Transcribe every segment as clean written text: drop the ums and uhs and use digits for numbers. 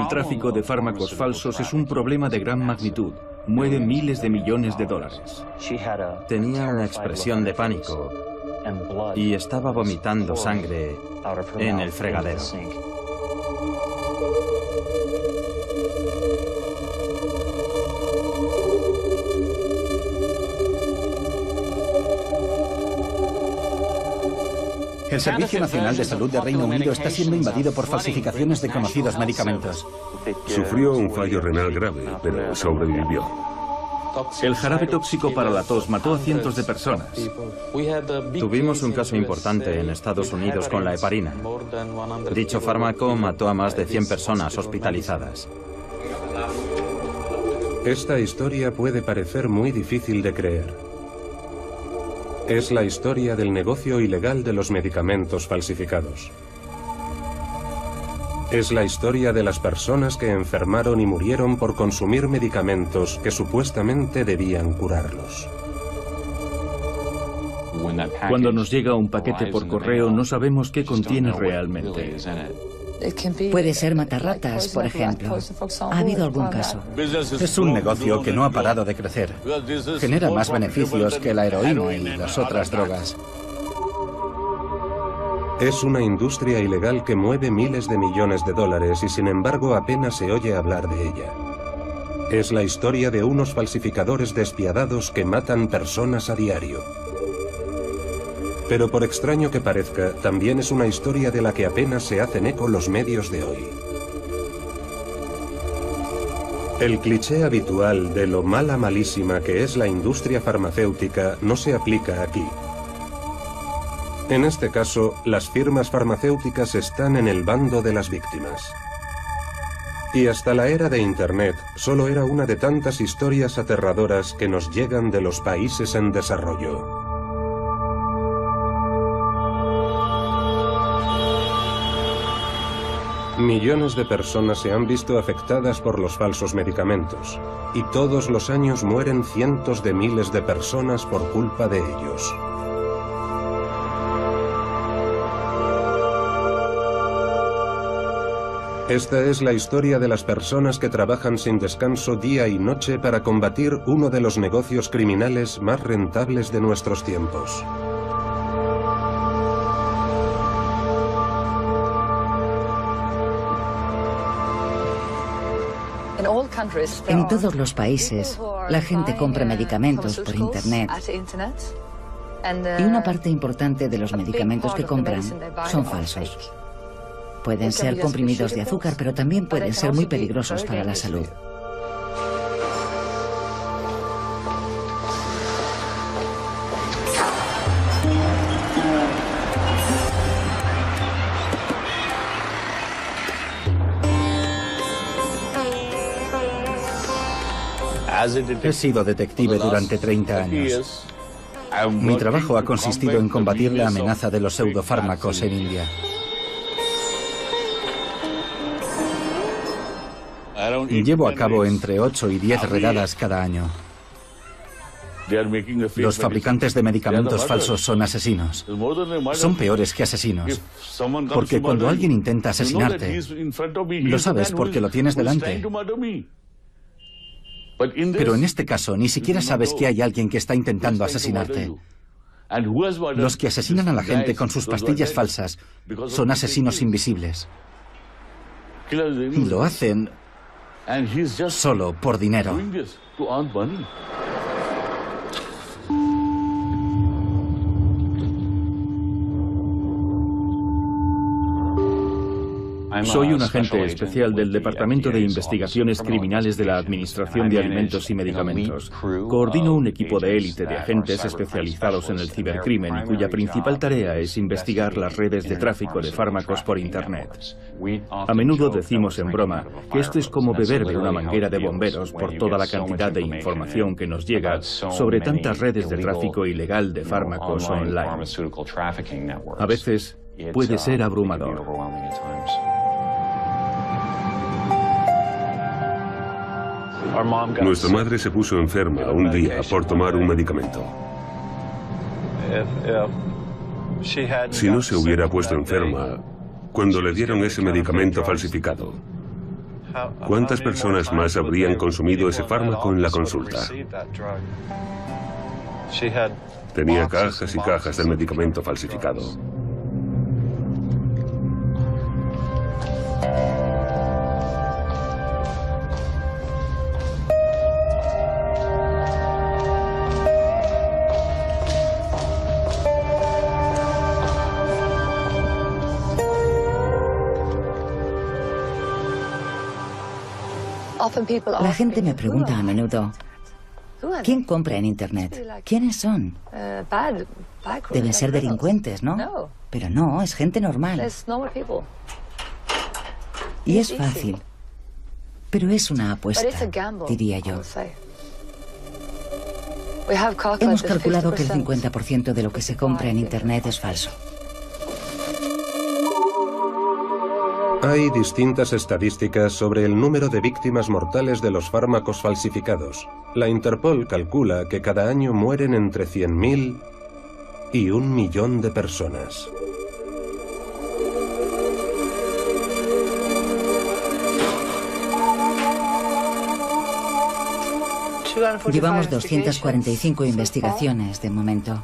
El tráfico de fármacos falsos es un problema de gran magnitud. Mueve miles de millones de dólares. Tenía una expresión de pánico y estaba vomitando sangre en el fregadero. El Servicio Nacional de Salud de Reino Unido está siendo invadido por falsificaciones de conocidos medicamentos. Sufrió un fallo renal grave, pero sobrevivió. El jarabe tóxico para la tos mató a cientos de personas. Tuvimos un caso importante en Estados Unidos con la heparina. Dicho fármaco mató a más de 100 personas hospitalizadas. Esta historia puede parecer muy difícil de creer. Es la historia del negocio ilegal de los medicamentos falsificados. Es la historia de las personas que enfermaron y murieron por consumir medicamentos que supuestamente debían curarlos. Cuando nos llega un paquete por correo, no sabemos qué contiene realmente. Puede ser matarratas, por ejemplo. ¿Ha habido algún caso? Es un negocio que no ha parado de crecer. Genera más beneficios que la heroína y las otras drogas. Es una industria ilegal que mueve miles de millones de dólares y sin embargo apenas se oye hablar de ella. Es la historia de unos falsificadores despiadados que matan personas a diario. Pero por extraño que parezca, también es una historia de la que apenas se hacen eco los medios de hoy. El cliché habitual de lo malísima que es la industria farmacéutica no se aplica aquí. En este caso, las firmas farmacéuticas están en el bando de las víctimas. Y hasta la era de Internet, solo era una de tantas historias aterradoras que nos llegan de los países en desarrollo. Millones de personas se han visto afectadas por los falsos medicamentos, y todos los años mueren cientos de miles de personas por culpa de ellos. Esta es la historia de las personas que trabajan sin descanso día y noche para combatir uno de los negocios criminales más rentables de nuestros tiempos. En todos los países, la gente compra medicamentos por Internet. Y una parte importante de los medicamentos que compran son falsos. Pueden ser comprimidos de azúcar, pero también pueden ser muy peligrosos para la salud. He sido detective durante 30 años. Mi trabajo ha consistido en combatir la amenaza de los pseudofármacos en India. Llevo a cabo entre 8 y 10 redadas cada año. Los fabricantes de medicamentos falsos son asesinos. Son peores que asesinos. Porque cuando alguien intenta asesinarte, lo sabes porque lo tienes delante. Pero en este caso, ni siquiera sabes que hay alguien que está intentando asesinarte. Los que asesinan a la gente con sus pastillas falsas son asesinos invisibles. Y lo hacen solo por dinero. Soy un agente especial del Departamento de Investigaciones Criminales de la Administración de Alimentos y Medicamentos. Coordino un equipo de élite de agentes especializados en el cibercrimen y cuya principal tarea es investigar las redes de tráfico de fármacos por Internet. A menudo decimos en broma que esto es como beber de una manguera de bomberos por toda la cantidad de información que nos llega sobre tantas redes de tráfico ilegal de fármacos online. A veces puede ser abrumador. Nuestra madre se puso enferma un día por tomar un medicamento. Si no se hubiera puesto enferma, cuando le dieron ese medicamento falsificado, ¿Cuántas personas más habrían consumido ese fármaco en la consulta? Tenía cajas y cajas del medicamento falsificado. La gente me pregunta a menudo, ¿quién compra en Internet? ¿Quiénes son? Deben ser delincuentes, ¿no? Pero no, es gente normal. Y es fácil. Pero es una apuesta, diría yo. Hemos calculado que el 50% de lo que se compra en Internet es falso. Hay distintas estadísticas sobre el número de víctimas mortales de los fármacos falsificados. La Interpol calcula que cada año mueren entre 100.000 y 1 millón de personas. Llevamos 245 investigaciones de momento.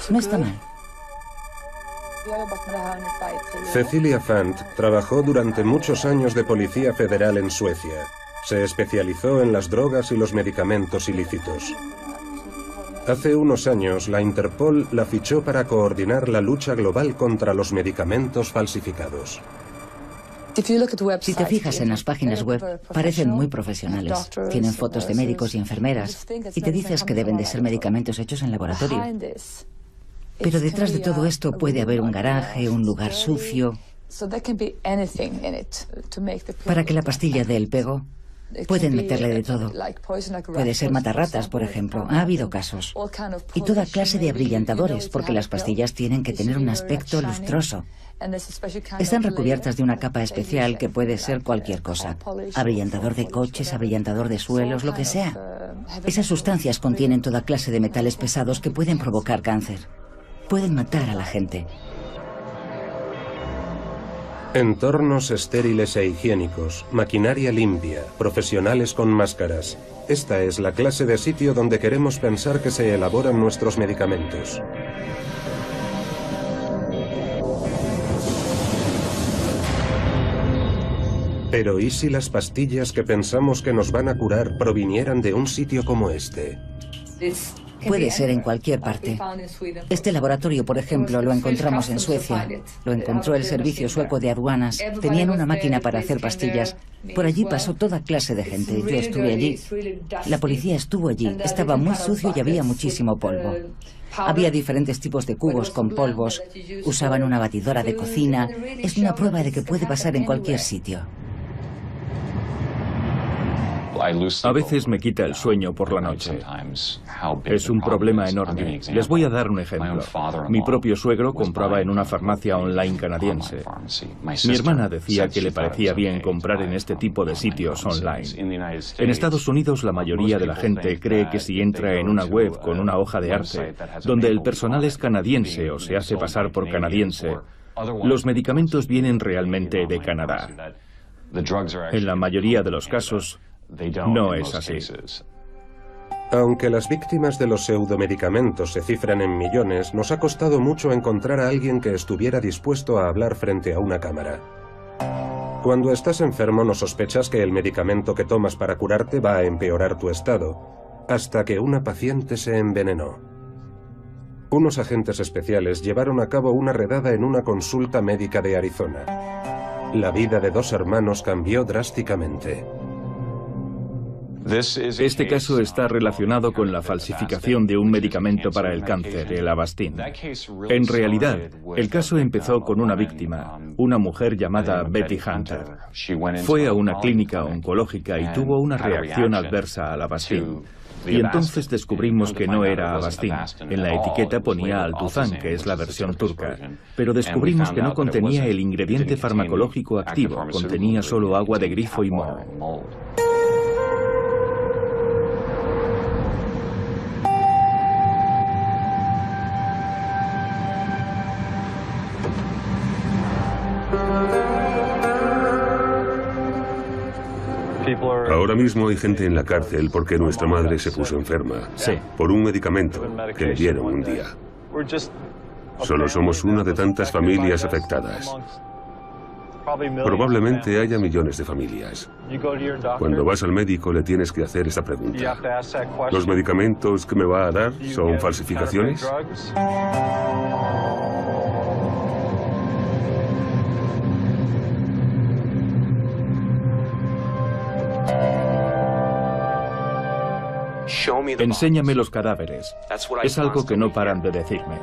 No está mal. Cecilia Fant trabajó durante muchos años de policía federal en Suecia. Se especializó en las drogas y los medicamentos ilícitos. Hace unos años, la Interpol la fichó para coordinar la lucha global contra los medicamentos falsificados. Si te fijas en las páginas web, parecen muy profesionales. Tienen fotos de médicos y enfermeras y te dices que deben de ser medicamentos hechos en laboratorio. Pero detrás de todo esto puede haber un garaje, un lugar sucio. Para que la pastilla dé el pego, pueden meterle de todo. Puede ser matarratas, por ejemplo. Ha habido casos. Y toda clase de abrillantadores, porque las pastillas tienen que tener un aspecto lustroso. Están recubiertas de una capa especial que puede ser cualquier cosa. Abrillantador de coches, abrillantador de suelos, lo que sea. Esas sustancias contienen toda clase de metales pesados que pueden provocar cáncer. Pueden matar a la gente. Entornos estériles e higiénicos, maquinaria limpia, profesionales con máscaras. Esta es la clase de sitio donde queremos pensar que se elaboran nuestros medicamentos. Pero ¿y si las pastillas que pensamos que nos van a curar provinieran de un sitio como este? Puede ser en cualquier parte. Este laboratorio, por ejemplo, lo encontramos en Suecia. Lo encontró el servicio sueco de aduanas. Tenían una máquina para hacer pastillas. Por allí pasó toda clase de gente. Yo estuve allí. La policía estuvo allí. Estaba muy sucio y había muchísimo polvo. Había diferentes tipos de cubos con polvos. Usaban una batidora de cocina. Es una prueba de que puede pasar en cualquier sitio. A veces me quita el sueño por la noche. Es un problema enorme. Les voy a dar un ejemplo. Mi propio suegro compraba en una farmacia online canadiense. Mi hermana decía que le parecía bien comprar en este tipo de sitios online. En Estados Unidos, la mayoría de la gente cree que si entra en una web con una hoja de arte, donde el personal es canadiense o se hace pasar por canadiense, los medicamentos vienen realmente de Canadá. En la mayoría de los casos, no es así. Aunque las víctimas de los pseudomedicamentos se cifran en millones, nos ha costado mucho encontrar a alguien que estuviera dispuesto a hablar frente a una cámara. Cuando estás enfermo no sospechas que el medicamento que tomas para curarte va a empeorar tu estado, hasta que una paciente se envenenó. Unos agentes especiales llevaron a cabo una redada en una consulta médica de Arizona. La vida de 2 hermanos cambió drásticamente. Este caso está relacionado con la falsificación de un medicamento para el cáncer, el Avastin. En realidad, el caso empezó con una víctima, una mujer llamada Betty Hunter. Fue a una clínica oncológica y tuvo una reacción adversa al Avastin. Y entonces descubrimos que no era Avastin. En la etiqueta ponía Altuzan, que es la versión turca. Pero descubrimos que no contenía el ingrediente farmacológico activo, contenía solo agua de grifo y moho. Ahora mismo hay gente en la cárcel porque nuestra madre se puso enferma. Sí. Por un medicamento que le dieron un día. Solo somos una de tantas familias afectadas. Probablemente haya millones de familias. Cuando vas al médico le tienes que hacer esta pregunta. ¿Los medicamentos que me va a dar son falsificaciones? Enséñame los cadáveres. Es algo que no paran de decirme.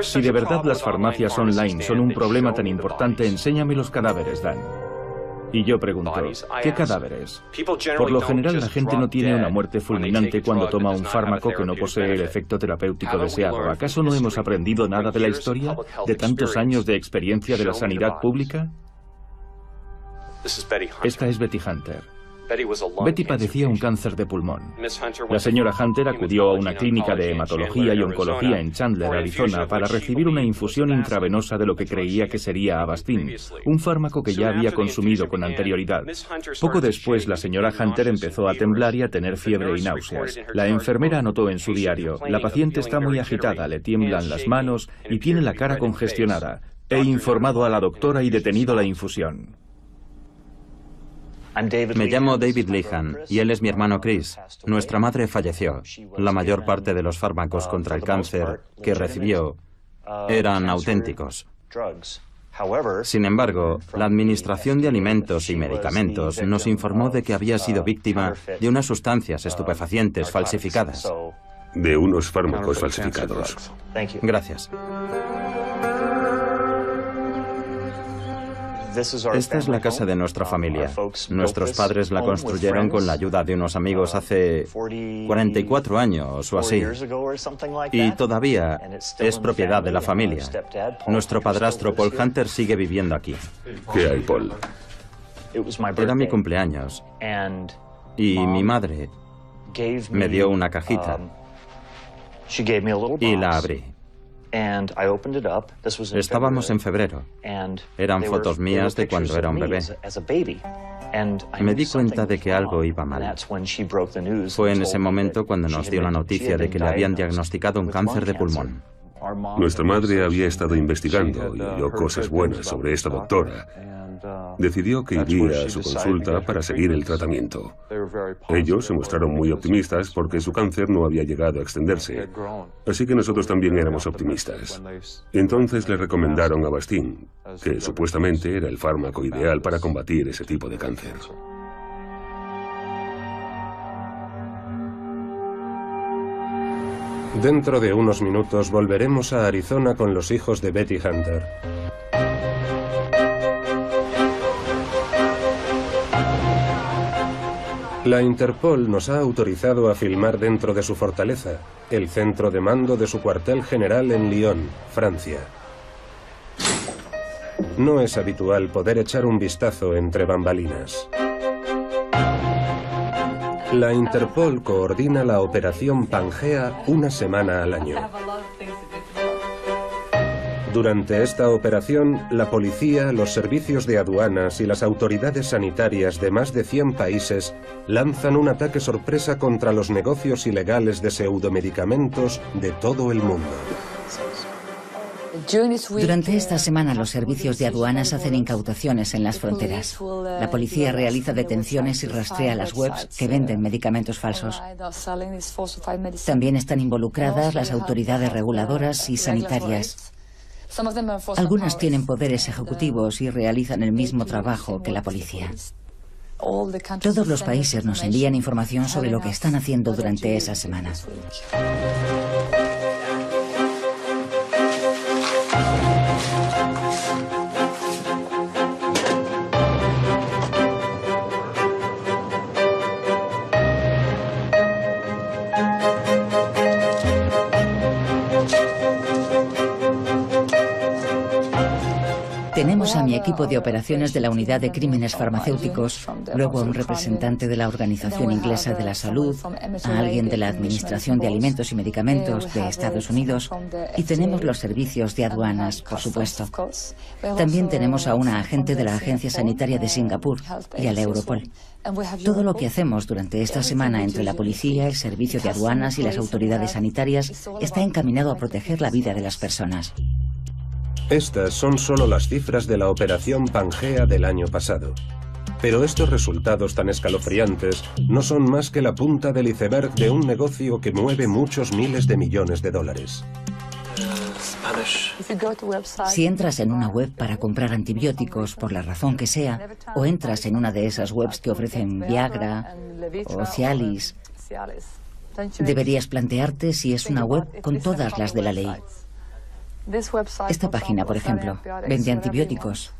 Si de verdad las farmacias online son un problema tan importante, enséñame los cadáveres, Dan. Y yo pregunto, ¿qué cadáveres? Por lo general la gente no tiene una muerte fulminante cuando toma un fármaco que no posee el efecto terapéutico deseado. ¿Acaso no hemos aprendido nada de la historia? ¿De tantos años de experiencia de la sanidad pública? Esta es Betty Hunter. Betty padecía un cáncer de pulmón. La señora Hunter acudió a una clínica de hematología y oncología en Chandler, Arizona, para recibir una infusión intravenosa de lo que creía que sería Avastin, un fármaco que ya había consumido con anterioridad. Poco después, la señora Hunter empezó a temblar y a tener fiebre y náuseas. La enfermera anotó en su diario: la paciente está muy agitada, le tiemblan las manos y tiene la cara congestionada. He informado a la doctora y detenido la infusión. Me llamo David Lehan y él es mi hermano Chris. Nuestra madre falleció. La mayor parte de los fármacos contra el cáncer que recibió eran auténticos. Sin embargo, la Administración de Alimentos y Medicamentos nos informó de que había sido víctima de unas sustancias estupefacientes falsificadas. De unos fármacos falsificados. Gracias. Esta es la casa de nuestra familia. Nuestros padres la construyeron con la ayuda de unos amigos hace 44 años o así. Y todavía es propiedad de la familia. Nuestro padrastro Paul Hunter sigue viviendo aquí. ¿Qué hay, Paul? Era mi cumpleaños y mi madre me dio una cajita y la abrí. Estábamos en febrero. Eran fotos mías de cuando era un bebé. Me di cuenta de que algo iba mal. Fue en ese momento cuando nos dio la noticia de que le habían diagnosticado un cáncer de pulmón. Nuestra madre había estado investigando y oyó cosas buenas sobre esta doctora. Decidió que iría a su consulta para seguir el tratamiento. Ellos se mostraron muy optimistas porque su cáncer no había llegado a extenderse. Así que nosotros también éramos optimistas. Entonces le recomendaron Avastin, que supuestamente era el fármaco ideal para combatir ese tipo de cáncer. Dentro de unos minutos volveremos a Arizona con los hijos de Betty Hunter. La Interpol nos ha autorizado a filmar dentro de su fortaleza, el centro de mando de su cuartel general en Lyon, Francia. No es habitual poder echar un vistazo entre bambalinas. La Interpol coordina la operación Pangea una semana al año. Durante esta operación, la policía, los servicios de aduanas y las autoridades sanitarias de más de 100 países lanzan un ataque sorpresa contra los negocios ilegales de pseudomedicamentos de todo el mundo. Durante esta semana los servicios de aduanas hacen incautaciones en las fronteras. La policía realiza detenciones y rastrea las webs que venden medicamentos falsos. También están involucradas las autoridades reguladoras y sanitarias. Algunas tienen poderes ejecutivos y realizan el mismo trabajo que la policía. Todos los países nos envían información sobre lo que están haciendo durante esa semana. Tenemos a mi equipo de operaciones de la Unidad de Crímenes Farmacéuticos, luego a un representante de la Organización Inglesa de la Salud, a alguien de la Administración de Alimentos y Medicamentos de Estados Unidos, y tenemos los servicios de aduanas, por supuesto. También tenemos a una agente de la Agencia Sanitaria de Singapur y al Europol. Todo lo que hacemos durante esta semana entre la policía, el servicio de aduanas y las autoridades sanitarias está encaminado a proteger la vida de las personas. Estas son solo las cifras de la operación Pangea del año pasado. Pero estos resultados tan escalofriantes no son más que la punta del iceberg de un negocio que mueve muchos miles de millones de dólares. Si entras en una web para comprar antibióticos, por la razón que sea, o entras en una de esas webs que ofrecen Viagra o Cialis, deberías plantearte si es una web con todas las de la ley. Esta página, por ejemplo, vende antibióticos.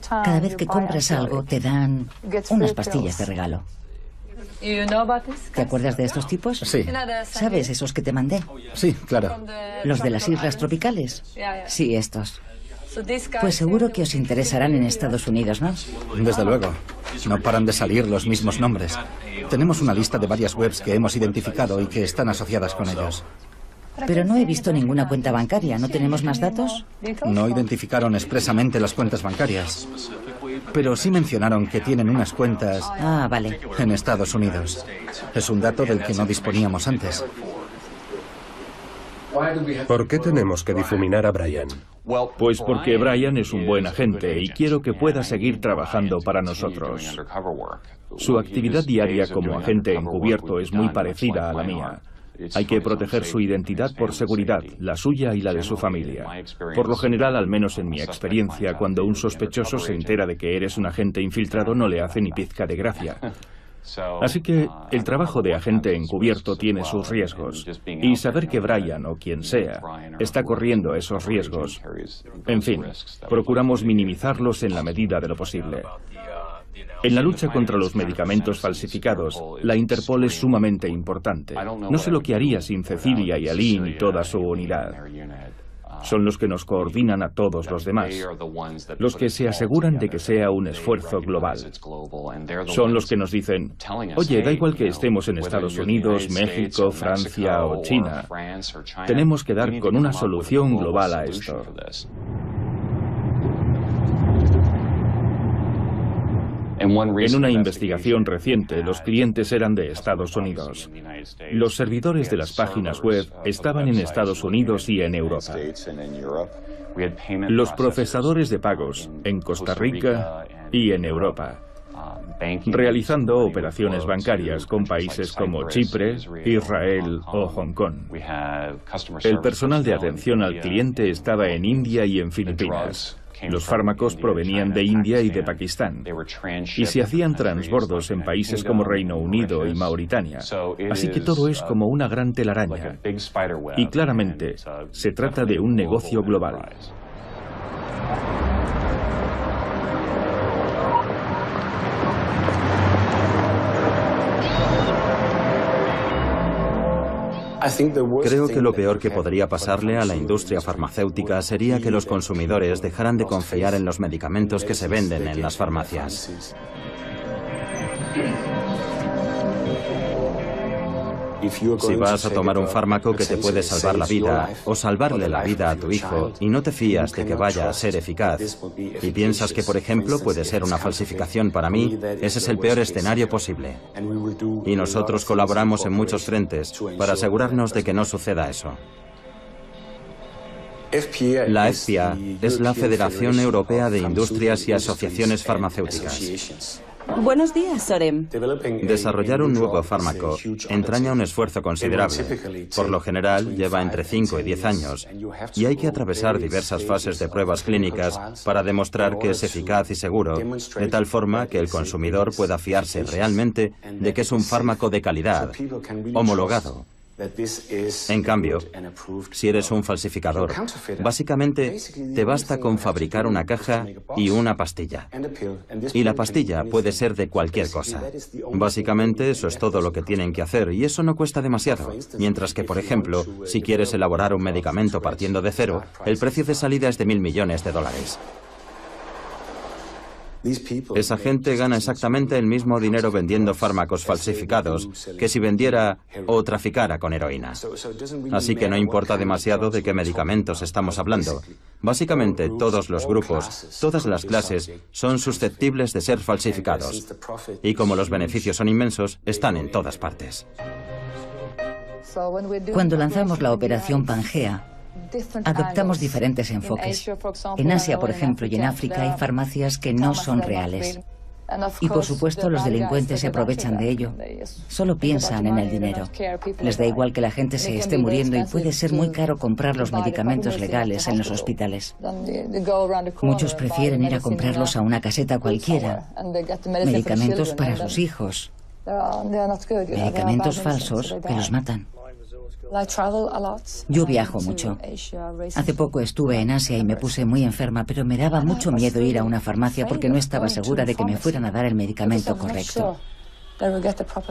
Cada vez que compras algo, te dan unas pastillas de regalo. ¿Te acuerdas de estos tipos? Sí. ¿Sabes esos que te mandé? Sí, claro. ¿Los de las islas tropicales? Sí, estos. Pues seguro que os interesarán en Estados Unidos, ¿no? Desde luego. No paran de salir los mismos nombres. Tenemos una lista de varias webs que hemos identificado y que están asociadas con ellos. Pero no he visto ninguna cuenta bancaria. ¿No tenemos más datos? No identificaron expresamente las cuentas bancarias, pero sí mencionaron que tienen unas cuentas vale. en Estados Unidos. Es un dato del que no disponíamos antes. ¿Por qué tenemos que difuminar a Brian? Pues porque Brian es un buen agente y quiero que pueda seguir trabajando para nosotros. Su actividad diaria como agente encubierto es muy parecida a la mía. Hay que proteger su identidad por seguridad, la suya y la de su familia. Por lo general, al menos en mi experiencia, cuando un sospechoso se entera de que eres un agente infiltrado, no le hace ni pizca de gracia. Así que el trabajo de agente encubierto tiene sus riesgos, y saber que Brian, o quien sea, está corriendo esos riesgos, en fin, procuramos minimizarlos en la medida de lo posible. En la lucha contra los medicamentos falsificados, la Interpol es sumamente importante. No sé lo que haría sin Cecilia y Aline y toda su unidad. Son los que nos coordinan a todos los demás, los que se aseguran de que sea un esfuerzo global. Son los que nos dicen, oye, da igual que estemos en Estados Unidos, México, Francia o China, tenemos que dar con una solución global a esto. En una investigación reciente, los clientes eran de Estados Unidos. Los servidores de las páginas web estaban en Estados Unidos y en Europa. Los procesadores de pagos en Costa Rica y en Europa, realizando operaciones bancarias con países como Chipre, Israel o Hong Kong. El personal de atención al cliente estaba en India y en Filipinas. Los fármacos provenían de India y de Pakistán, y se hacían transbordos en países como Reino Unido y Mauritania. Así que todo es como una gran telaraña. Y claramente, se trata de un negocio global. Creo que lo peor que podría pasarle a la industria farmacéutica sería que los consumidores dejaran de confiar en los medicamentos que se venden en las farmacias. Si vas a tomar un fármaco que te puede salvar la vida o salvarle la vida a tu hijo y no te fías de que vaya a ser eficaz y piensas que, por ejemplo, puede ser una falsificación para mí, ese es el peor escenario posible. Y nosotros colaboramos en muchos frentes para asegurarnos de que no suceda eso. La FPA es la Federación Europea de Industrias y Asociaciones Farmacéuticas. Buenos días, Sorem. Desarrollar un nuevo fármaco entraña un esfuerzo considerable. Por lo general, lleva entre 5 y 10 años y hay que atravesar diversas fases de pruebas clínicas para demostrar que es eficaz y seguro, de tal forma que el consumidor pueda fiarse realmente de que es un fármaco de calidad, homologado. En cambio, si eres un falsificador, básicamente te basta con fabricar una caja y una pastilla. Y la pastilla puede ser de cualquier cosa. Básicamente eso es todo lo que tienen que hacer y eso no cuesta demasiado. Mientras que, por ejemplo, si quieres elaborar un medicamento partiendo de cero, el precio de salida es de $1.000 millones. Esa gente gana exactamente el mismo dinero vendiendo fármacos falsificados que si vendiera o traficara con heroína. Así que no importa demasiado de qué medicamentos estamos hablando. Básicamente todos los grupos, todas las clases, son susceptibles de ser falsificados. Y como los beneficios son inmensos, están en todas partes. Cuando lanzamos la operación Pangea, adoptamos diferentes enfoques. En Asia, por ejemplo, y en África hay farmacias que no son reales. Y por supuesto los delincuentes se aprovechan de ello. Solo piensan en el dinero. Les da igual que la gente se esté muriendo y puede ser muy caro comprar los medicamentos legales en los hospitales. Muchos prefieren ir a comprarlos a una caseta cualquiera. Medicamentos para sus hijos. Medicamentos falsos que los matan. Yo viajo mucho. Hace poco estuve en Asia y me puse muy enferma, pero me daba mucho miedo ir a una farmacia porque no estaba segura de que me fueran a dar el medicamento correcto.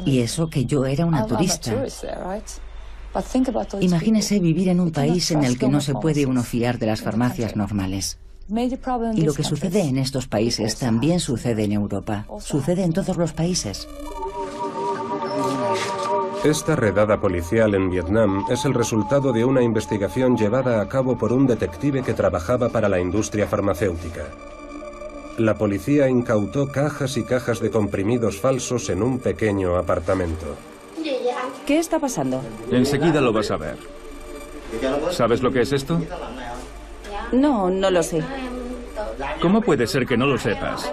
Y eso que yo era una turista. Imagínese vivir en un país en el que no se puede uno fiar de las farmacias normales. Y lo que sucede en estos países también sucede en Europa. Sucede en todos los países. Esta redada policial en Vietnam es el resultado de una investigación llevada a cabo por un detective que trabajaba para la industria farmacéutica. La policía incautó cajas y cajas de comprimidos falsos en un pequeño apartamento. ¿Qué está pasando? Enseguida lo vas a ver. ¿Sabes lo que es esto? No, no lo sé. ¿Cómo puede ser que no lo sepas?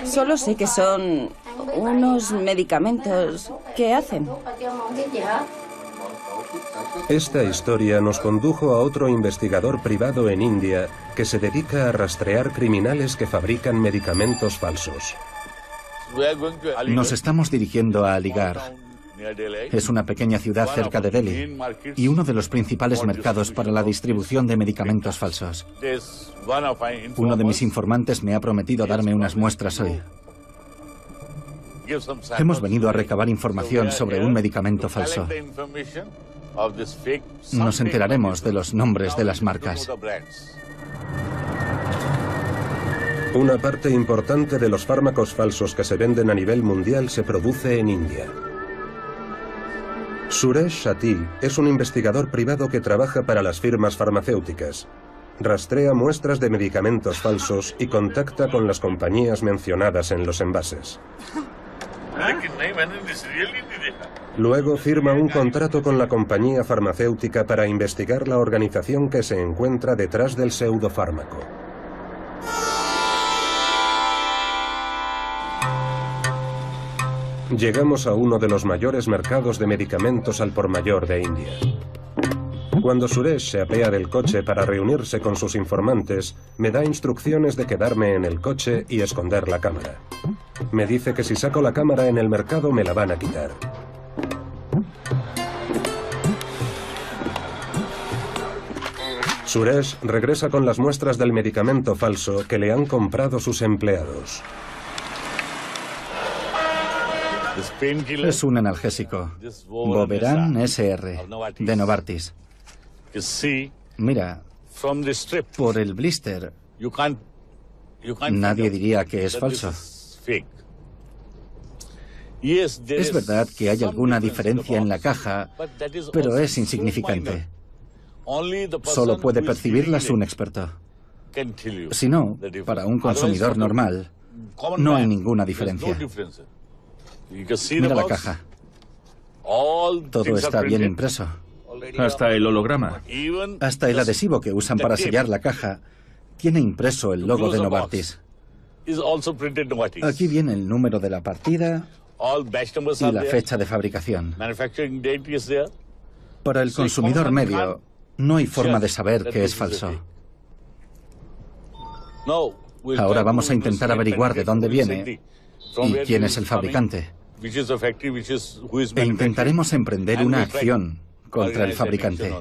Solo sé que son unos medicamentos. ¿Qué hacen? Esta historia nos condujo a otro investigador privado en India que se dedica a rastrear criminales que fabrican medicamentos falsos. Nos estamos dirigiendo a Aligarh. Es una pequeña ciudad cerca de Delhi y uno de los principales mercados para la distribución de medicamentos falsos. Uno de mis informantes me ha prometido darme unas muestras hoy. Hemos venido a recabar información sobre un medicamento falso. Nos enteraremos de los nombres de las marcas. Una parte importante de los fármacos falsos que se venden a nivel mundial se produce en India. Suresh Shetty es un investigador privado que trabaja para las firmas farmacéuticas. Rastrea muestras de medicamentos falsos y contacta con las compañías mencionadas en los envases. Luego firma un contrato con la compañía farmacéutica para investigar la organización que se encuentra detrás del pseudofármaco. Llegamos a uno de los mayores mercados de medicamentos al por mayor de India. Cuando Suresh se apea del coche para reunirse con sus informantes, me da instrucciones de quedarme en el coche y esconder la cámara. Me dice que si saco la cámara en el mercado me la van a quitar. Suresh regresa con las muestras del medicamento falso que le han comprado sus empleados. Es un analgésico. Boveran SR, de Novartis. Mira, por el blister, nadie diría que es falso. Es verdad que hay alguna diferencia en la caja, pero es insignificante. Solo puede percibirlas un experto. Si no, para un consumidor normal, no hay ninguna diferencia. Mira la caja. Todo está bien impreso. Hasta el holograma. Hasta el adhesivo que usan para sellar la caja tiene impreso el logo de Novartis. Aquí viene el número de la partida y la fecha de fabricación. Para el consumidor medio, no hay forma de saber que es falso. Ahora vamos a intentar averiguar de dónde viene y quién es el fabricante. E intentaremos emprender una acción contra el fabricante.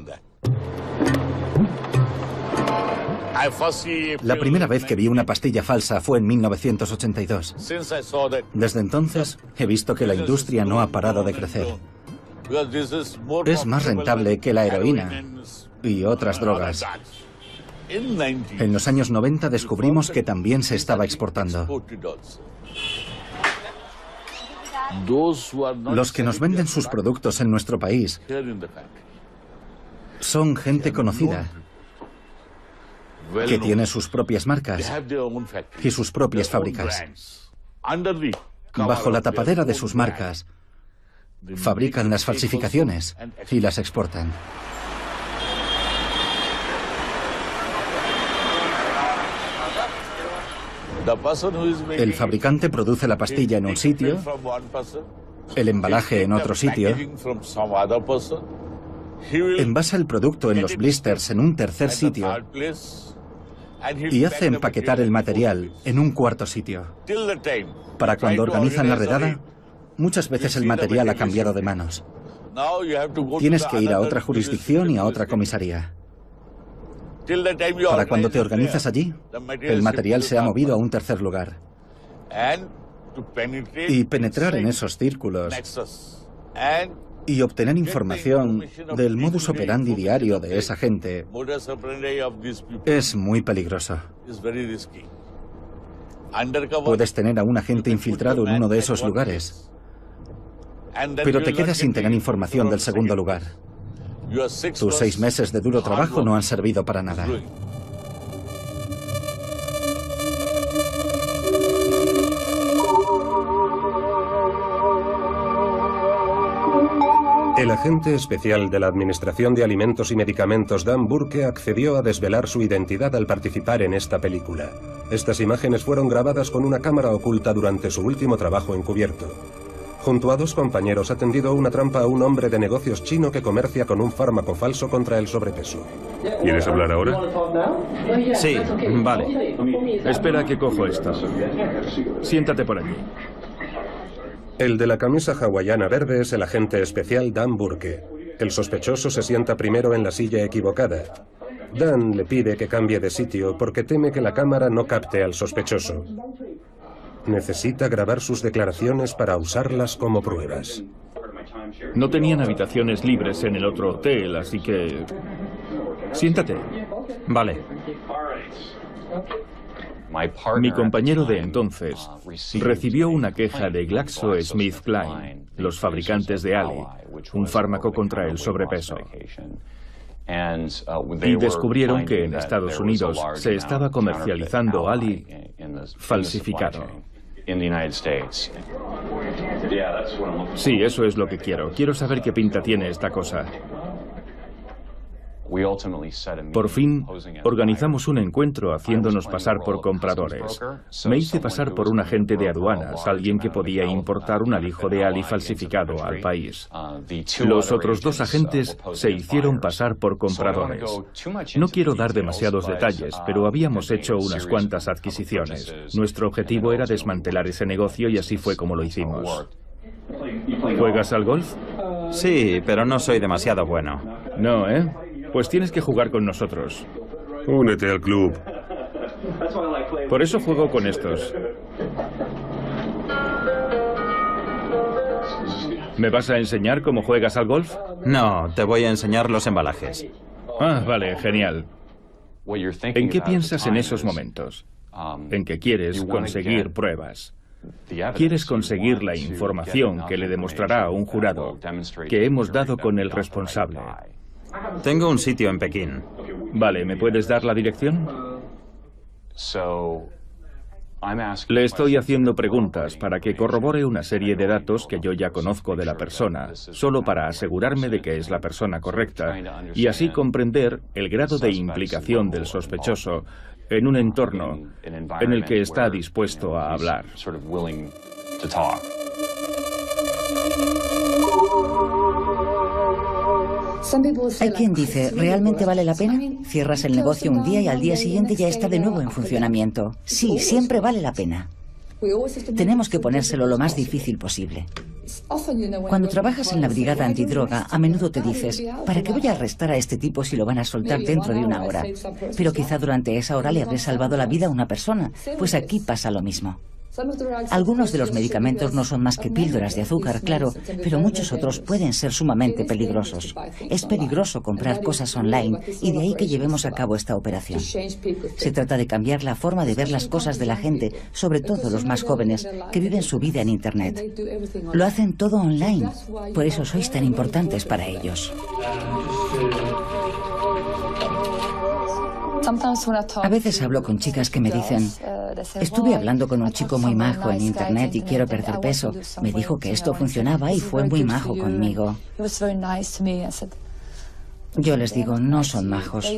La primera vez que vi una pastilla falsa fue en 1982. Desde entonces, he visto que la industria no ha parado de crecer. Es más rentable que la heroína y otras drogas. En los años 90 descubrimos que también se estaba exportando. Los que nos venden sus productos en nuestro país son gente conocida, que tiene sus propias marcas y sus propias fábricas. Bajo la tapadera de sus marcas, fabrican las falsificaciones y las exportan. El fabricante produce la pastilla en un sitio, el embalaje en otro sitio, envasa el producto en los blisters en un tercer sitio y hace empaquetar el material en un cuarto sitio. Para cuando organizan la redada, muchas veces el material ha cambiado de manos. Tienes que ir a otra jurisdicción y a otra comisaría. Para cuando te organizas allí, el material se ha movido a un tercer lugar. Y penetrar en esos círculos y obtener información del modus operandi diario de esa gente es muy peligroso. Puedes tener a un agente infiltrado en uno de esos lugares, pero te quedas sin tener información del segundo lugar. Tus 6 meses de duro trabajo no han servido para nada. El agente especial de la Administración de Alimentos y Medicamentos Dan Burke accedió a desvelar su identidad al participar en esta película. Estas imágenes fueron grabadas con una cámara oculta durante su último trabajo encubierto. Junto a 2 compañeros ha tendido una trampa a un hombre de negocios chino que comercia con un fármaco falso contra el sobrepeso. ¿Quieres hablar ahora? Sí, vale. Espera que cojo esto. Siéntate por allí. El de la camisa hawaiana verde es el agente especial Dan Burke. El sospechoso se sienta primero en la silla equivocada. Dan le pide que cambie de sitio porque teme que la cámara no capte al sospechoso. Necesita grabar sus declaraciones para usarlas como pruebas. No tenían habitaciones libres en el otro hotel, así que... Siéntate. Vale. Mi compañero de entonces recibió una queja de GlaxoSmithKline, los fabricantes de Ali, un fármaco contra el sobrepeso. Y descubrieron que en Estados Unidos se estaba comercializando Ali falsificado. Sí, eso es lo que quiero. Quiero saber qué pinta tiene esta cosa. Por fin, organizamos un encuentro haciéndonos pasar por compradores. Me hice pasar por un agente de aduanas, alguien que podía importar un alijo de Ali falsificado al país. Los otros 2 agentes se hicieron pasar por compradores. No quiero dar demasiados detalles, pero habíamos hecho unas cuantas adquisiciones. Nuestro objetivo era desmantelar ese negocio y así fue como lo hicimos. ¿Juegas al golf? Sí, pero no soy demasiado bueno. No, ¿eh? Pues tienes que jugar con nosotros. Únete al club. Por eso juego con estos. ¿Me vas a enseñar cómo juegas al golf? No, te voy a enseñar los embalajes. Ah, vale, genial. ¿En qué piensas en esos momentos? En que quieres conseguir pruebas. Quieres conseguir la información que le demostrará a un jurado que hemos dado con el responsable. Tengo un sitio en Pekín. Vale, ¿me puedes dar la dirección? Le estoy haciendo preguntas para que corrobore una serie de datos que yo ya conozco de la persona, solo para asegurarme de que es la persona correcta y así comprender el grado de implicación del sospechoso en un entorno en el que está dispuesto a hablar. Hay quien dice, ¿realmente vale la pena? Cierras el negocio un día y al día siguiente ya está de nuevo en funcionamiento. Sí, siempre vale la pena. Tenemos que ponérselo lo más difícil posible. Cuando trabajas en la brigada antidroga, a menudo te dices, ¿para qué voy a arrestar a este tipo si lo van a soltar dentro de 1 hora? Pero quizá durante esa hora le habré salvado la vida a una persona. Pues aquí pasa lo mismo. Algunos de los medicamentos no son más que píldoras de azúcar, claro, pero muchos otros pueden ser sumamente peligrosos. Es peligroso comprar cosas online y de ahí que llevemos a cabo esta operación. Se trata de cambiar la forma de ver las cosas de la gente, sobre todo los más jóvenes, que viven su vida en Internet. Lo hacen todo online, por eso sois tan importantes para ellos. A veces hablo con chicas que me dicen, estuve hablando con un chico muy majo en Internet y quiero perder peso. Me dijo que esto funcionaba y fue muy majo conmigo. Yo les digo, no son majos.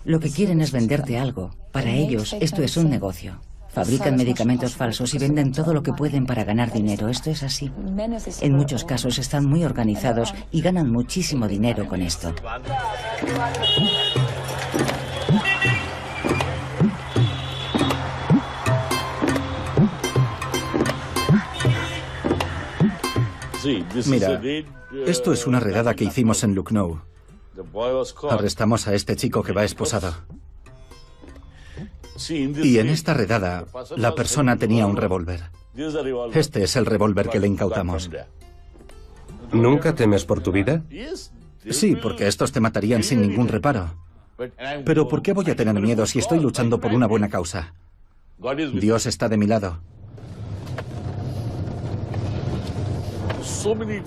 Lo que quieren es venderte algo. Para ellos, esto es un negocio. Fabrican medicamentos falsos y venden todo lo que pueden para ganar dinero. Esto es así. En muchos casos están muy organizados y ganan muchísimo dinero con esto. Mira, esto es una redada que hicimos en Lucknow. Arrestamos a este chico que va esposado. Y en esta redada, la persona tenía un revólver. Este es el revólver que le incautamos. ¿Nunca temes por tu vida? Sí, porque estos te matarían sin ningún reparo. Pero ¿por qué voy a tener miedo si estoy luchando por una buena causa? Dios está de mi lado.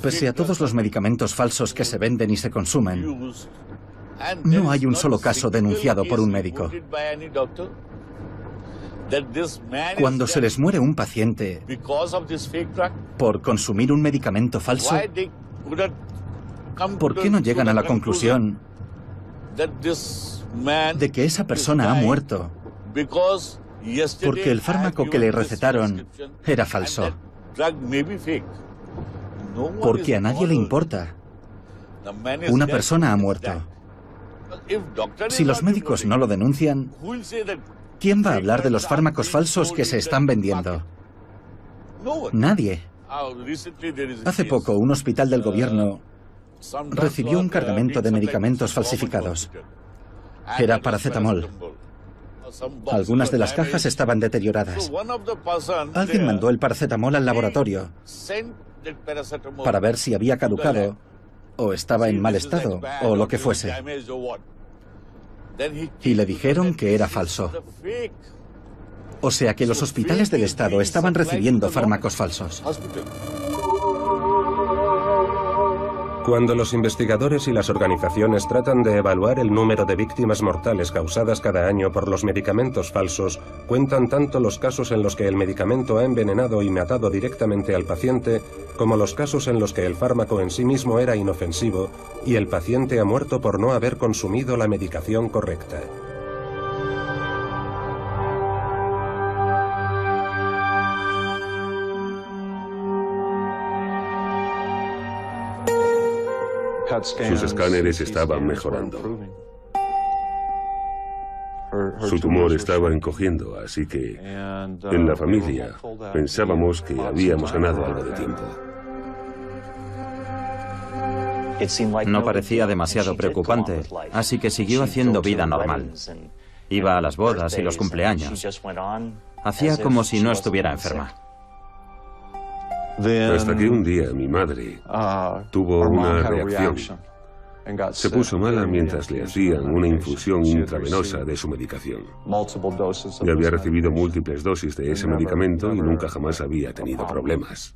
Pese a todos los medicamentos falsos que se venden y se consumen, no hay un solo caso denunciado por un médico. Cuando se les muere un paciente por consumir un medicamento falso, ¿por qué no llegan a la conclusión de que esa persona ha muerto porque el fármaco que le recetaron era falso? Porque a nadie le importa. Una persona ha muerto. Si los médicos no lo denuncian, ¿quién va a hablar de los fármacos falsos que se están vendiendo? Nadie. Hace poco, un hospital del gobierno recibió un cargamento de medicamentos falsificados. Era paracetamol. Algunas de las cajas estaban deterioradas. Alguien mandó el paracetamol al laboratorio para ver si había caducado o estaba en mal estado o lo que fuese. Y le dijeron que era falso. O sea que los hospitales del Estado estaban recibiendo fármacos falsos. Cuando los investigadores y las organizaciones tratan de evaluar el número de víctimas mortales causadas cada año por los medicamentos falsos, cuentan tanto los casos en los que el medicamento ha envenenado y matado directamente al paciente, como los casos en los que el fármaco en sí mismo era inofensivo y el paciente ha muerto por no haber consumido la medicación correcta. Sus escáneres estaban mejorando. Su tumor estaba encogiendo, así que en la familia pensábamos que habíamos ganado algo de tiempo. No parecía demasiado preocupante, así que siguió haciendo vida normal. Iba a las bodas y los cumpleaños. Hacía como si no estuviera enferma. Hasta que un día mi madre tuvo una reacción. Se puso mala mientras le hacían una infusión intravenosa de su medicación. Ya había recibido múltiples dosis de ese medicamento y nunca jamás había tenido problemas.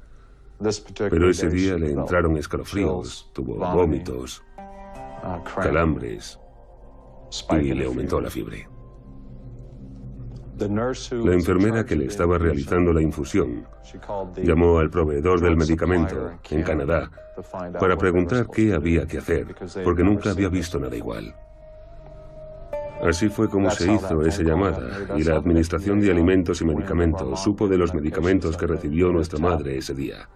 Pero ese día le entraron escalofríos, tuvo vómitos, calambres y le aumentó la fiebre. La enfermera que le estaba realizando la infusión llamó al proveedor del medicamento en Canadá para preguntar qué había que hacer, porque nunca había visto nada igual. Así fue como se hizo esa llamada, y la Administración de Alimentos y Medicamentos supo de los medicamentos que recibió nuestra madre ese día.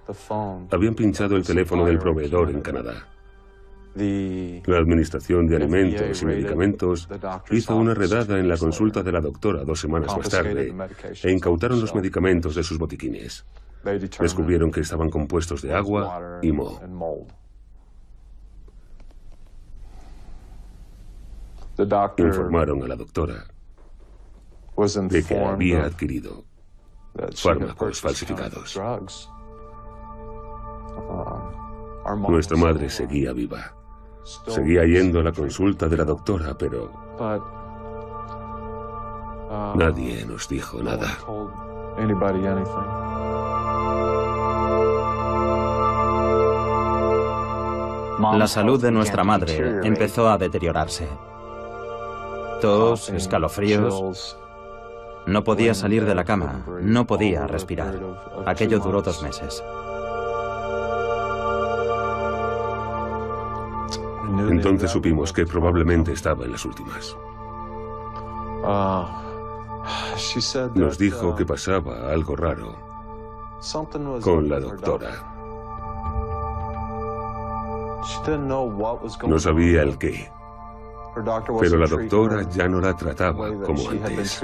Habían pinchado el teléfono del proveedor en Canadá. La Administración de Alimentos y Medicamentos hizo una redada en la consulta de la doctora 2 semanas más tarde e incautaron los medicamentos de sus botiquines. Descubrieron que estaban compuestos de agua y moho. Informaron a la doctora de que había adquirido fármacos falsificados. Nuestra madre seguía viva. Seguía yendo a la consulta de la doctora, pero nadie nos dijo nada. La salud de nuestra madre empezó a deteriorarse. Tos, escalofríos. No podía salir de la cama, no podía respirar. Aquello duró 2 meses. Entonces supimos que probablemente estaba en las últimas. Nos dijo que pasaba algo raro con la doctora. No sabía el qué, pero la doctora ya no la trataba como antes.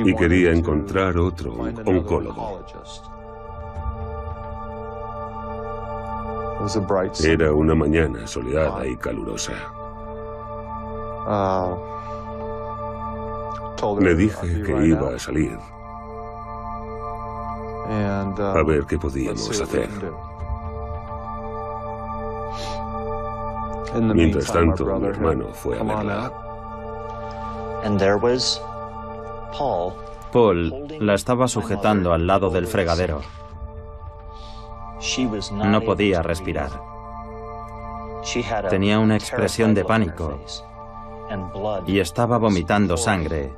Y quería encontrar otro oncólogo. Era una mañana soleada y calurosa. Le dije que iba a salir a ver qué podíamos hacer. Mientras tanto, mi hermano fue a verla. Paul la estaba sujetando al lado del fregadero. No podía respirar. Tenía una expresión de pánico y estaba vomitando sangre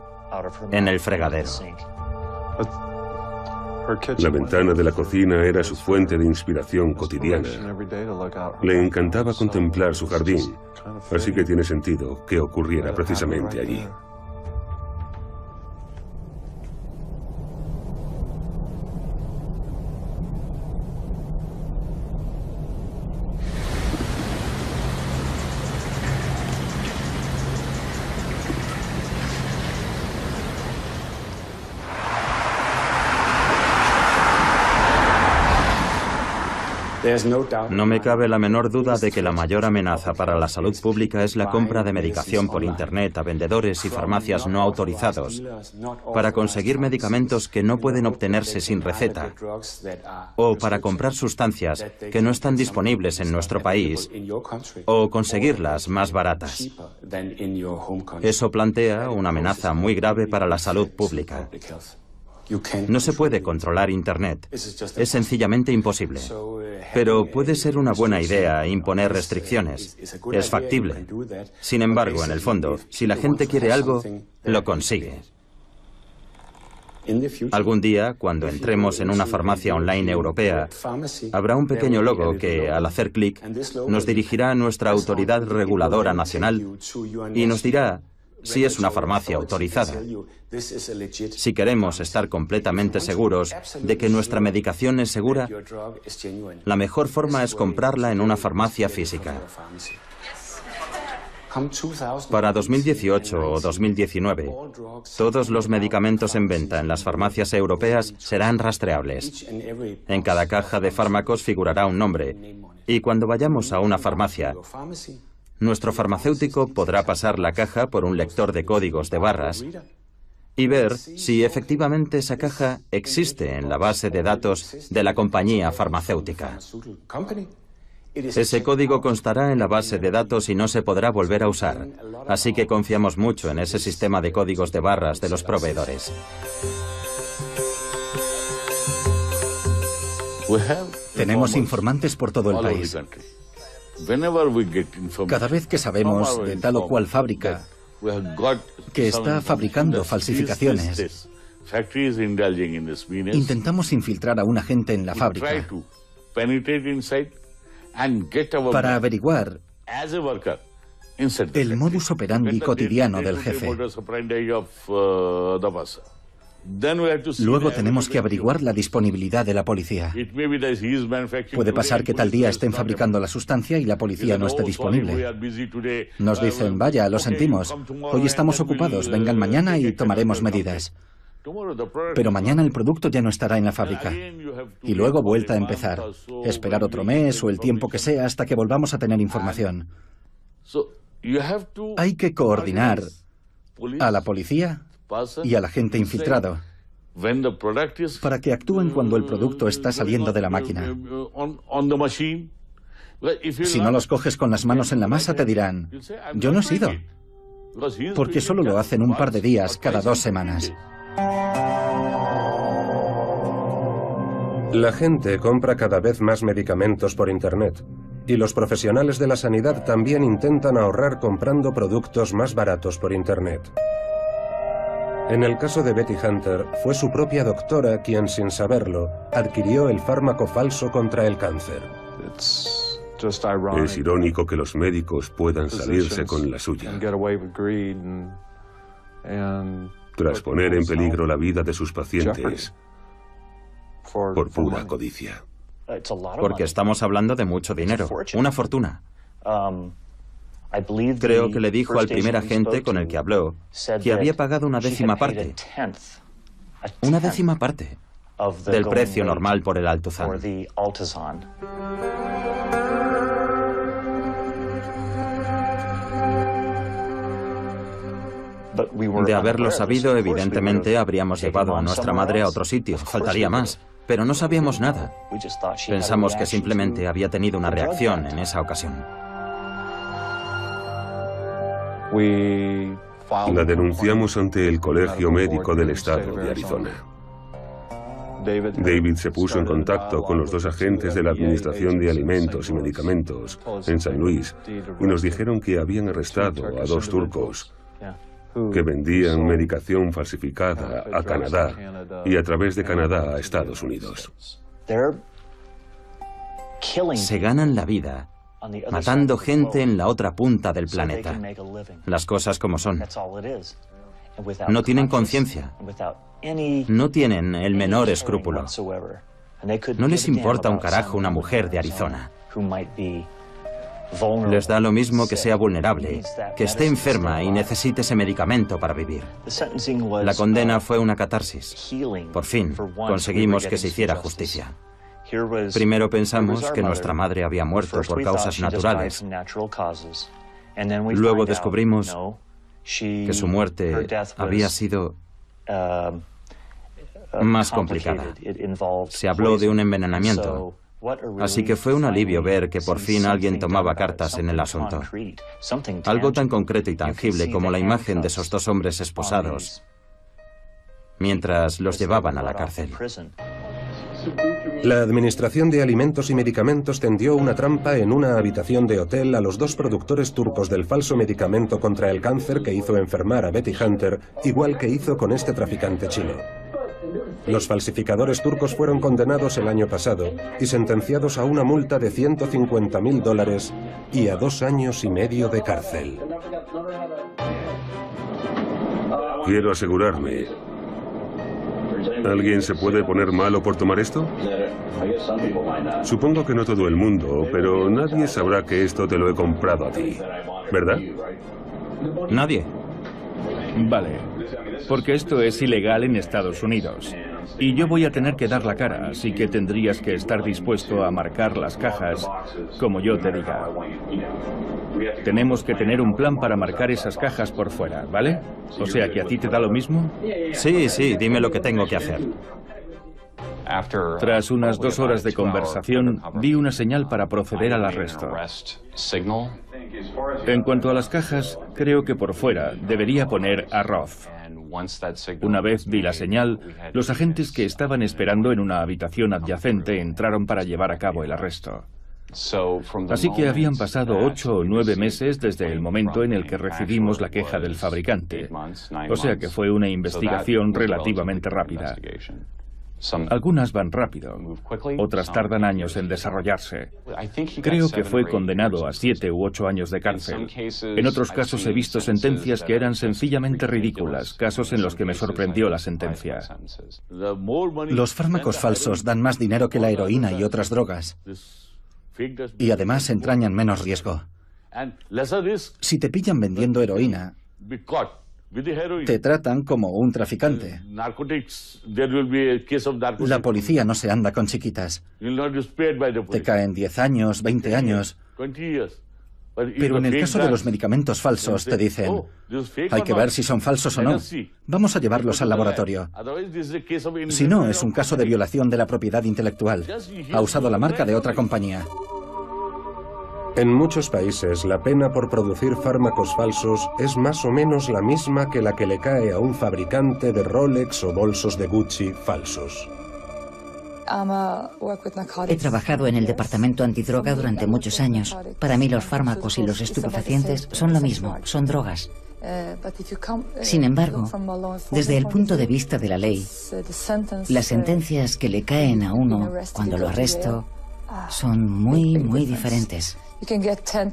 en el fregadero. La ventana de la cocina era su fuente de inspiración cotidiana. Le encantaba contemplar su jardín, así que tiene sentido que ocurriera precisamente allí. No me cabe la menor duda de que la mayor amenaza para la salud pública es la compra de medicación por Internet a vendedores y farmacias no autorizados para conseguir medicamentos que no pueden obtenerse sin receta o para comprar sustancias que no están disponibles en nuestro país o conseguirlas más baratas. Eso plantea una amenaza muy grave para la salud pública. No se puede controlar Internet. Es sencillamente imposible. Pero puede ser una buena idea imponer restricciones. Es factible. Sin embargo, en el fondo, si la gente quiere algo, lo consigue. Algún día, cuando entremos en una farmacia online europea, habrá un pequeño logo que, al hacer clic, nos dirigirá a nuestra autoridad reguladora nacional y nos dirá si es una farmacia autorizada. Si queremos estar completamente seguros de que nuestra medicación es segura, la mejor forma es comprarla en una farmacia física. Para 2018 o 2019, todos los medicamentos en venta en las farmacias europeas serán rastreables. En cada caja de fármacos figurará un nombre, y cuando vayamos a una farmacia, nuestro farmacéutico podrá pasar la caja por un lector de códigos de barras y ver si efectivamente esa caja existe en la base de datos de la compañía farmacéutica. Ese código constará en la base de datos y no se podrá volver a usar, así que confiamos mucho en ese sistema de códigos de barras de los proveedores. Tenemos informantes por todo el país. Cada vez que sabemos de tal o cual fábrica que está fabricando falsificaciones, intentamos infiltrar a un agente en la fábrica para averiguar el modus operandi cotidiano del jefe. Luego tenemos que averiguar la disponibilidad de la policía. Puede pasar que tal día estén fabricando la sustancia y la policía no esté disponible. Nos dicen, vaya, lo sentimos, hoy estamos ocupados, vengan mañana y tomaremos medidas. Pero mañana el producto ya no estará en la fábrica. Y luego vuelta a empezar. Esperar otro mes o el tiempo que sea hasta que volvamos a tener información. Hay que coordinar a la policía y al agente infiltrado para que actúen cuando el producto está saliendo de la máquina. Si no los coges con las manos en la masa, te dirán, yo no he sido, porque solo lo hacen un par de días cada 2 semanas. La gente compra cada vez más medicamentos por Internet, y los profesionales de la sanidad también intentan ahorrar comprando productos más baratos por Internet. En el caso de Betty Hunter, fue su propia doctora quien, sin saberlo, adquirió el fármaco falso contra el cáncer. Es irónico que los médicos puedan salirse con la suya, tras poner en peligro la vida de sus pacientes por pura codicia. Porque estamos hablando de mucho dinero, una fortuna. Creo que le dijo al primer agente con el que habló que había pagado una 10ª parte. Una 10ª parte del precio normal por el Altuzan. De haberlo sabido, evidentemente habríamos llevado a nuestra madre a otro sitio, faltaría más. Pero no sabíamos nada. Pensamos que simplemente había tenido una reacción en esa ocasión. La denunciamos ante el Colegio Médico del Estado de Arizona. David se puso en contacto con los 2 agentes de la Administración de Alimentos y Medicamentos en San Luis y nos dijeron que habían arrestado a 2 turcos que vendían medicación falsificada a Canadá y a través de Canadá a Estados Unidos. Se ganan la vida matando gente en la otra punta del planeta. Las cosas como son. No tienen conciencia. No tienen el menor escrúpulo. No les importa un carajo una mujer de Arizona. Les da lo mismo que sea vulnerable, que esté enferma y necesite ese medicamento para vivir. La condena fue una catarsis. Por fin, conseguimos que se hiciera justicia. Primero pensamos que nuestra madre había muerto por causas naturales. Luego descubrimos que su muerte había sido más complicada. Se habló de un envenenamiento. Así que fue un alivio ver que por fin alguien tomaba cartas en el asunto. Algo tan concreto y tangible como la imagen de esos 2 hombres esposados mientras los llevaban a la cárcel. La Administración de Alimentos y Medicamentos tendió una trampa en una habitación de hotel a los 2 productores turcos del falso medicamento contra el cáncer que hizo enfermar a Betty Hunter, igual que hizo con este traficante chino. Los falsificadores turcos fueron condenados el año pasado y sentenciados a una multa de $150.000 y a 2 años y medio de cárcel. Quiero asegurarme. ¿Alguien se puede poner malo por tomar esto? Supongo que no todo el mundo, pero nadie sabrá que esto te lo he comprado a ti, ¿verdad? Nadie. Vale, porque esto es ilegal en Estados Unidos. Y yo voy a tener que dar la cara, así que tendrías que estar dispuesto a marcar las cajas como yo te diga. Tenemos que tener un plan para marcar esas cajas por fuera, ¿vale? O sea, ¿que a ti te da lo mismo? Sí, dime lo que tengo que hacer. Tras unas 2 horas de conversación, di una señal para proceder al arresto. En cuanto a las cajas, creo que por fuera debería poner arroz. Una vez di la señal, los agentes que estaban esperando en una habitación adyacente entraron para llevar a cabo el arresto. Así que habían pasado 8 o 9 meses desde el momento en el que recibimos la queja del fabricante. O sea que fue una investigación relativamente rápida. Algunas van rápido, otras tardan años en desarrollarse. Creo que fue condenado a 7 u 8 años de cárcel. En otros casos he visto sentencias que eran sencillamente ridículas, casos en los que me sorprendió la sentencia. Los fármacos falsos dan más dinero que la heroína y otras drogas. Y además entrañan menos riesgo. Si te pillan vendiendo heroína, te tratan como un traficante. La policía no se anda con chiquitas. Te caen 10 años, 20 años. Pero en el caso de los medicamentos falsos te dicen, hay que ver si son falsos o no. Vamos a llevarlos al laboratorio. Si no, es un caso de violación de la propiedad intelectual. Ha usado la marca de otra compañía. En muchos países, la pena por producir fármacos falsos es más o menos la misma que la que le cae a un fabricante de Rolex o bolsos de Gucci falsos. He trabajado en el departamento antidroga durante muchos años. Para mí los fármacos y los estupefacientes son lo mismo, son drogas. Sin embargo, desde el punto de vista de la ley, las sentencias que le caen a uno cuando lo arresto son muy diferentes.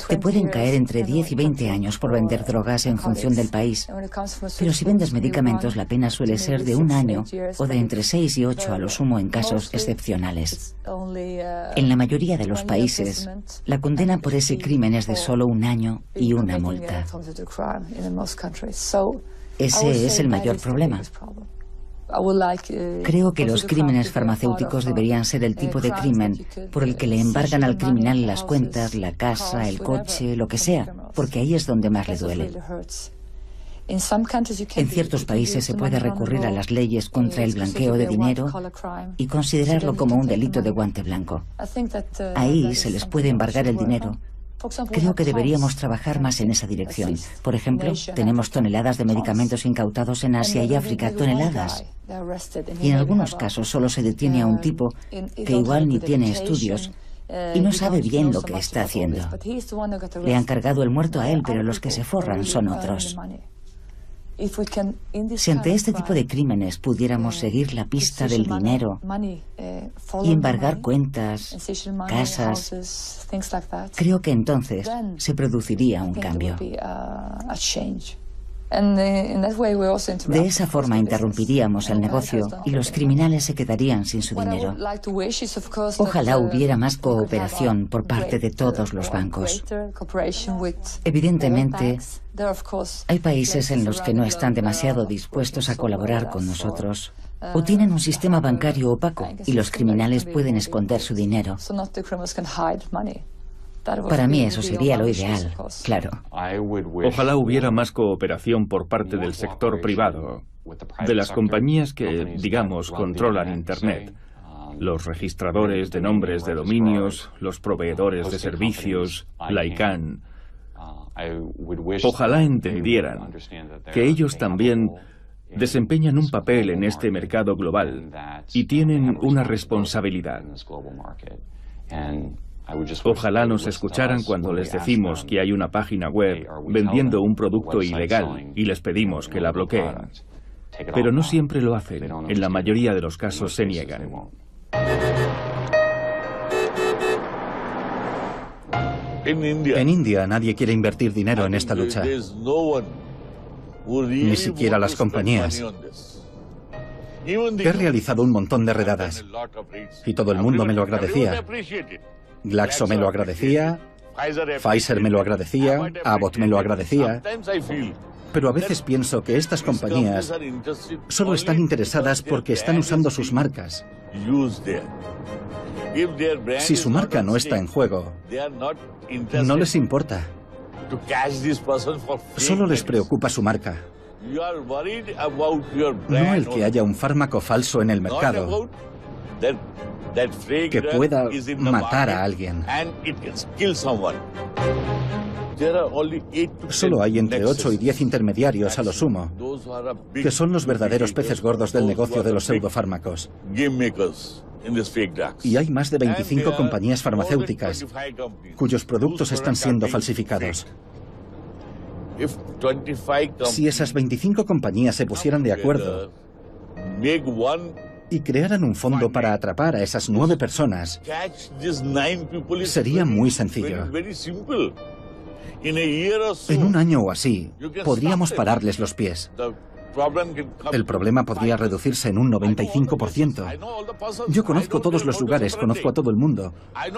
Te pueden caer entre 10 y 20 años por vender drogas en función del país. Pero si vendes medicamentos, la pena suele ser de 1 año o de entre 6 y 8 a lo sumo en casos excepcionales. En la mayoría de los países, la condena por ese crimen es de solo 1 año y una multa. Ese es el mayor problema. Creo que los crímenes farmacéuticos deberían ser el tipo de crimen por el que le embargan al criminal las cuentas, la casa, el coche, lo que sea, porque ahí es donde más le duele. En ciertos países se puede recurrir a las leyes contra el blanqueo de dinero y considerarlo como un delito de guante blanco. Ahí se les puede embargar el dinero. Creo que deberíamos trabajar más en esa dirección. Por ejemplo, tenemos toneladas de medicamentos incautados en Asia y África, toneladas. Y en algunos casos solo se detiene a un tipo que igual ni tiene estudios y no sabe bien lo que está haciendo. Le han cargado el muerto a él, pero los que se forran son otros. Si ante este tipo de crímenes pudiéramos seguir la pista del dinero y embargar cuentas, casas, creo que entonces se produciría un cambio. De esa forma interrumpiríamos el negocio y los criminales se quedarían sin su dinero. Ojalá hubiera más cooperación por parte de todos los bancos. Evidentemente, hay países en los que no están demasiado dispuestos a colaborar con nosotros o tienen un sistema bancario opaco y los criminales pueden esconder su dinero. Para mí eso sería lo ideal, claro. Ojalá hubiera más cooperación por parte del sector privado, de las compañías que, digamos, controlan Internet, los registradores de nombres de dominios, los proveedores de servicios, la ICANN. Ojalá entendieran que ellos también desempeñan un papel en este mercado global y tienen una responsabilidad. Ojalá nos escucharan cuando les decimos que hay una página web vendiendo un producto ilegal y les pedimos que la bloqueen. Pero no siempre lo hacen. En la mayoría de los casos se niegan. En India nadie quiere invertir dinero en esta lucha. Ni siquiera las compañías. He realizado un montón de redadas y todo el mundo me lo agradecía. Glaxo me lo agradecía, Pfizer me lo agradecía, Abbott me lo agradecía. Pero a veces pienso que estas compañías solo están interesadas porque están usando sus marcas. Si su marca no está en juego, no les importa. Solo les preocupa su marca. No el que haya un fármaco falso en el mercado que pueda matar a alguien. Solo hay entre 8 y 10 intermediarios a lo sumo, que son los verdaderos peces gordos del negocio de los pseudofármacos. Y hay más de 25 compañías farmacéuticas cuyos productos están siendo falsificados. Si esas 25 compañías se pusieran de acuerdo y crearan un fondo para atrapar a esas 9 personas, sería muy sencillo. En un año o así, podríamos pararles los pies. El problema podría reducirse en un 95%. Yo conozco todos los lugares, conozco a todo el mundo.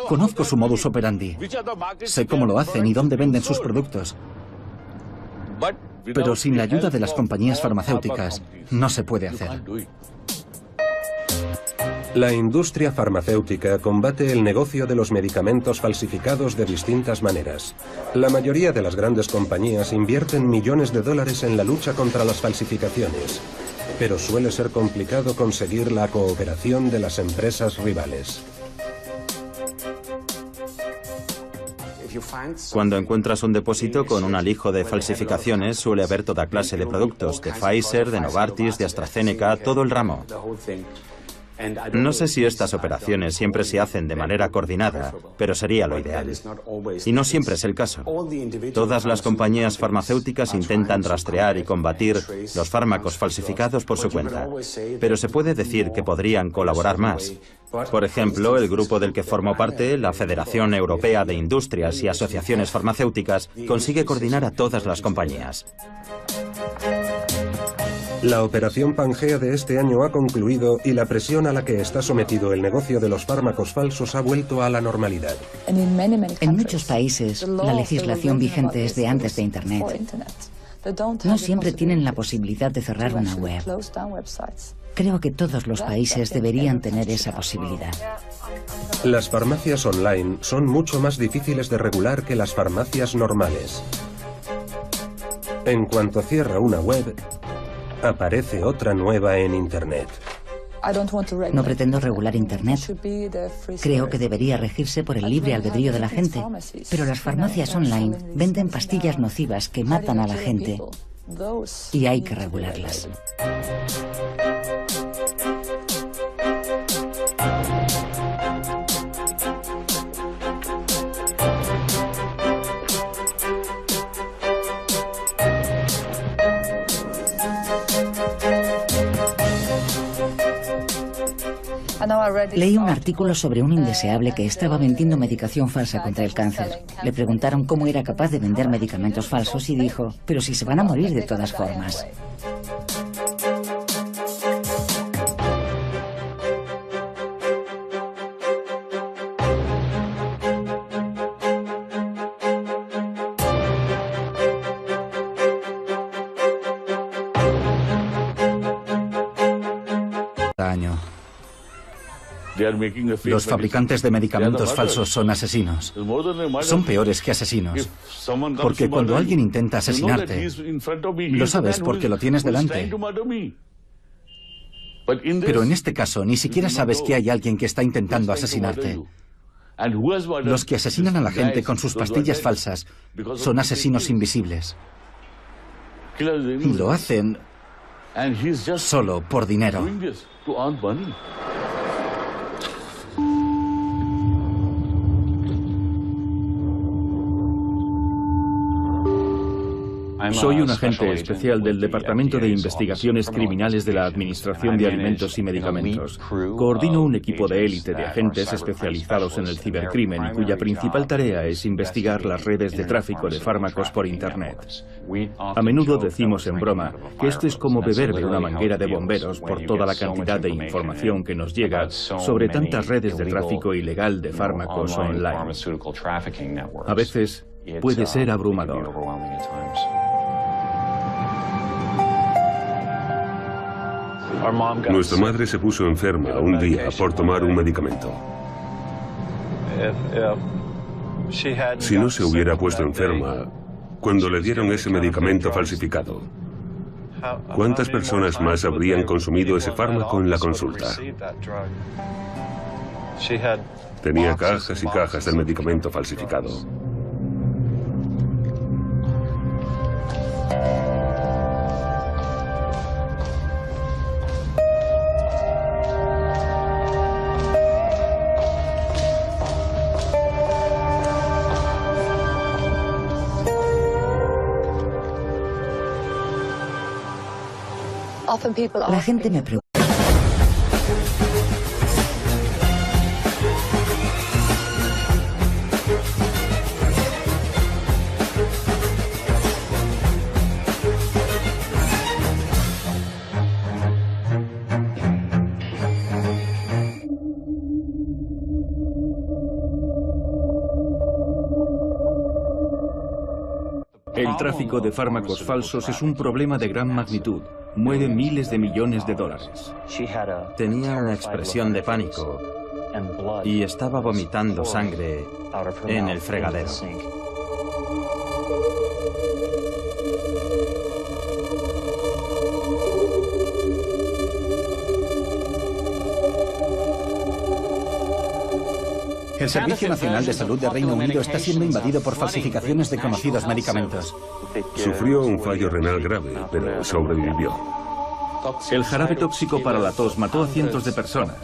Conozco su modus operandi. Sé cómo lo hacen y dónde venden sus productos. Pero sin la ayuda de las compañías farmacéuticas, no se puede hacer. La industria farmacéutica combate el negocio de los medicamentos falsificados de distintas maneras. La mayoría de las grandes compañías invierten millones de dólares en la lucha contra las falsificaciones, pero suele ser complicado conseguir la cooperación de las empresas rivales. Cuando encuentras un depósito con un alijo de falsificaciones, suele haber toda clase de productos, de Pfizer, de Novartis, de AstraZeneca, todo el ramo. No sé si estas operaciones siempre se hacen de manera coordinada, pero sería lo ideal. Y no siempre es el caso. Todas las compañías farmacéuticas intentan rastrear y combatir los fármacos falsificados por su cuenta, pero se puede decir que podrían colaborar más. Por ejemplo, el grupo del que formo parte, la Federación Europea de Industrias y Asociaciones Farmacéuticas, consigue coordinar a todas las compañías. La operación Pangea de este año ha concluido y la presión a la que está sometido el negocio de los fármacos falsos ha vuelto a la normalidad. En muchos países, la legislación vigente es de antes de Internet. No siempre tienen la posibilidad de cerrar una web. Creo que todos los países deberían tener esa posibilidad. Las farmacias online son mucho más difíciles de regular que las farmacias normales. En cuanto cierra una web, aparece otra nueva en Internet. No pretendo regular Internet. Creo que debería regirse por el libre albedrío de la gente. Pero las farmacias online venden pastillas nocivas que matan a la gente. Y hay que regularlas. Leí un artículo sobre un indeseable que estaba vendiendo medicación falsa contra el cáncer. Le preguntaron cómo era capaz de vender medicamentos falsos y dijo, pero si se van a morir de todas formas. Los fabricantes de medicamentos falsos son asesinos. Son peores que asesinos. Porque cuando alguien intenta asesinarte, lo sabes porque lo tienes delante. Pero en este caso, ni siquiera sabes que hay alguien que está intentando asesinarte. Los que asesinan a la gente con sus pastillas falsas son asesinos invisibles. Y lo hacen solo por dinero. Soy un agente especial del Departamento de Investigaciones Criminales de la Administración de Alimentos y Medicamentos. Coordino un equipo de élite de agentes especializados en el cibercrimen y cuya principal tarea es investigar las redes de tráfico de fármacos por Internet. A menudo decimos en broma que esto es como beber de una manguera de bomberos por toda la cantidad de información que nos llega sobre tantas redes de tráfico ilegal de fármacos online. A veces puede ser abrumador. Nuestra madre se puso enferma un día por tomar un medicamento. Si no se hubiera puesto enferma cuando le dieron ese medicamento falsificado, ¿cuántas personas más habrían consumido ese fármaco en la consulta? Tenía cajas y cajas del medicamento falsificado. La gente me pregunta. El tráfico de fármacos falsos es un problema de gran magnitud. mueve miles de millones de dólares. Tenía una expresión de pánico y estaba vomitando sangre en el fregadero. El Servicio Nacional de Salud de Reino Unido está siendo invadido por falsificaciones de conocidos medicamentos. Sufrió un fallo renal grave, pero sobrevivió. El jarabe tóxico para la tos mató a cientos de personas.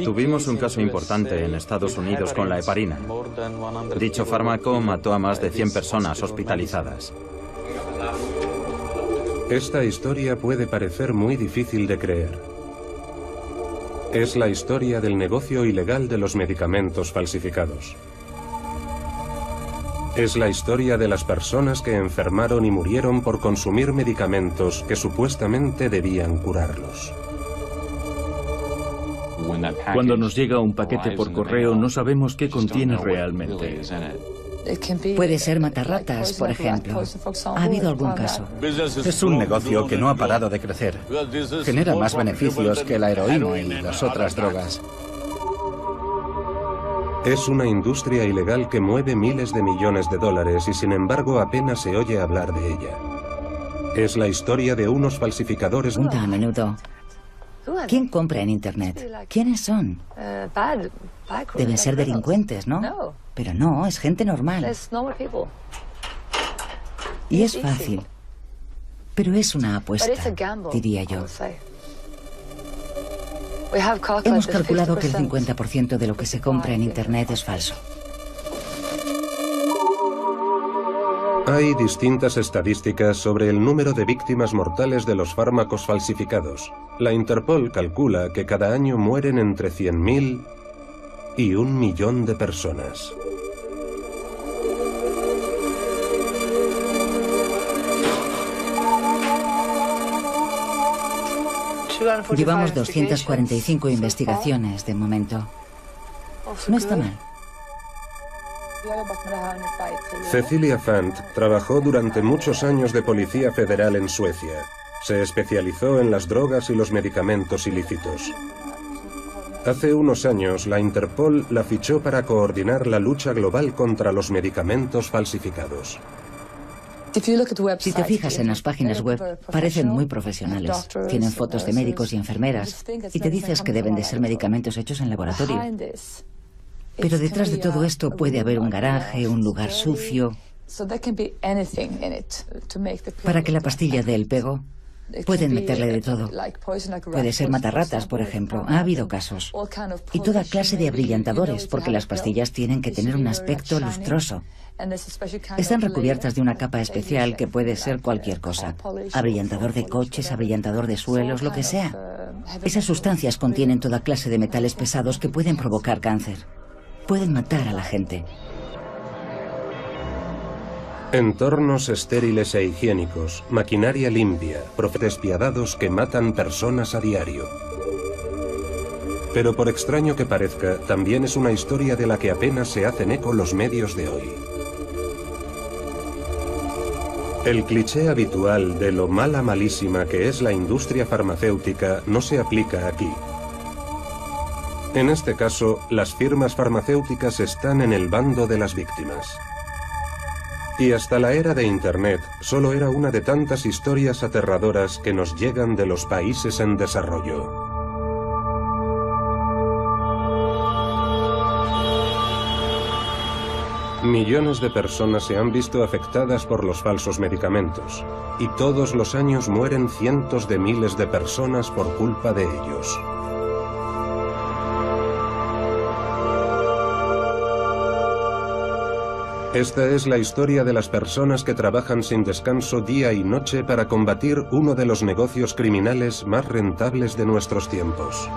Tuvimos un caso importante en Estados Unidos con la heparina. Dicho fármaco mató a más de 100 personas hospitalizadas. Esta historia puede parecer muy difícil de creer. Es la historia del negocio ilegal de los medicamentos falsificados. Es la historia de las personas que enfermaron y murieron por consumir medicamentos que supuestamente debían curarlos. Cuando nos llega un paquete por correo, no sabemos qué contiene realmente. Puede ser matarratas, por ejemplo. ¿Ha habido algún caso? Es un negocio que no ha parado de crecer. Genera más beneficios que la heroína y las otras drogas. Es una industria ilegal que mueve miles de millones de dólares y sin embargo apenas se oye hablar de ella. Es la historia de unos falsificadores. Pregunta a menudo. ¿Quién compra en Internet? ¿Quiénes son? Deben ser delincuentes, ¿no? Pero no, es gente normal. Y es fácil. Pero es una apuesta, diría yo. Hemos calculado que el 50% de lo que se compra en Internet es falso. Hay distintas estadísticas sobre el número de víctimas mortales de los fármacos falsificados. La Interpol calcula que cada año mueren entre 100.000 y 1 millón de personas. Llevamos 245 investigaciones de momento. No está mal. Cecilia Fant trabajó durante muchos años de policía federal en Suecia. Se especializó en las drogas y los medicamentos ilícitos. Hace unos años, la Interpol la fichó para coordinar la lucha global contra los medicamentos falsificados. Si te fijas en las páginas web, parecen muy profesionales. Tienen fotos de médicos y enfermeras y te dices que deben de ser medicamentos hechos en laboratorio. Pero detrás de todo esto puede haber un garaje, un lugar sucio. Para que la pastilla dé el pego, pueden meterle de todo. Puede ser matarratas, por ejemplo. Ha habido casos. Y toda clase de abrillantadores, porque las pastillas tienen que tener un aspecto lustroso. Están recubiertas de una capa especial que puede ser cualquier cosa. Abrillantador de coches, abrillantador de suelos, lo que sea. Esas sustancias contienen toda clase de metales pesados que pueden provocar cáncer. Pueden matar a la gente. Entornos estériles e higiénicos, maquinaria limpia, profetas despiadados que matan personas a diario. Pero por extraño que parezca, también es una historia de la que apenas se hacen eco los medios de hoy. El cliché habitual de lo malísima que es la industria farmacéutica no se aplica aquí. En este caso, las firmas farmacéuticas están en el bando de las víctimas. Y hasta la era de Internet, solo era una de tantas historias aterradoras que nos llegan de los países en desarrollo. Millones de personas se han visto afectadas por los falsos medicamentos, y todos los años mueren cientos de miles de personas por culpa de ellos. Esta es la historia de las personas que trabajan sin descanso día y noche para combatir uno de los negocios criminales más rentables de nuestros tiempos.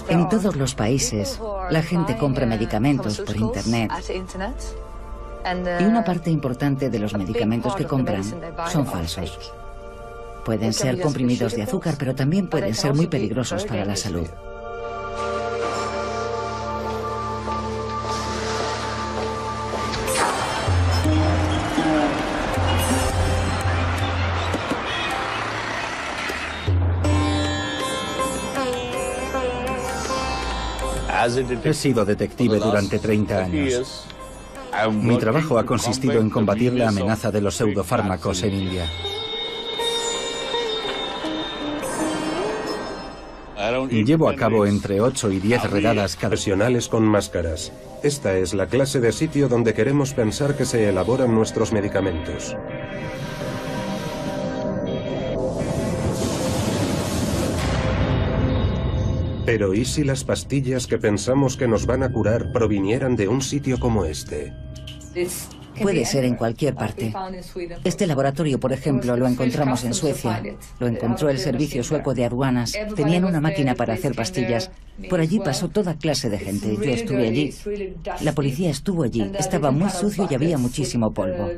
En todos los países, la gente compra medicamentos por Internet. Y una parte importante de los medicamentos que compran son falsos. Pueden ser comprimidos de azúcar, pero también pueden ser muy peligrosos para la salud. He sido detective durante 30 años. Mi trabajo ha consistido en combatir la amenaza de los pseudofármacos en India. Llevo a cabo entre 8 y 10 redadas cada... Profesionales con máscaras. Esta es la clase de sitio donde queremos pensar que se elaboran nuestros medicamentos. Pero ¿y si las pastillas que pensamos que nos van a curar provinieran de un sitio como este? Puede ser en cualquier parte. Este laboratorio, por ejemplo, lo encontramos en Suecia. Lo encontró el servicio sueco de aduanas. Tenían una máquina para hacer pastillas. Por allí pasó toda clase de gente. Yo estuve allí. La policía estuvo allí. Estaba muy sucio y había muchísimo polvo.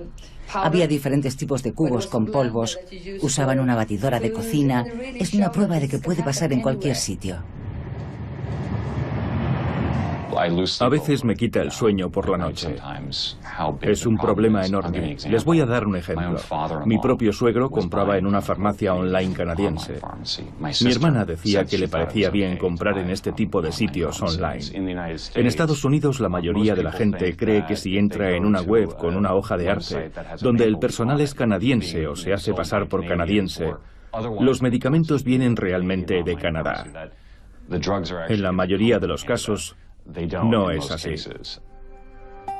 Había diferentes tipos de cubos con polvos. Usaban una batidora de cocina. Es una prueba de que puede pasar en cualquier sitio. A veces me quita el sueño por la noche. Es un problema enorme. Les voy a dar un ejemplo. Mi propio suegro compraba en una farmacia online canadiense. Mi hermana decía que le parecía bien comprar en este tipo de sitios online. En Estados Unidos la mayoría de la gente cree que si entra en una web con una hoja de arte, donde el personal es canadiense o se hace pasar por canadiense, los medicamentos vienen realmente de Canadá. En la mayoría de los casos, no es así.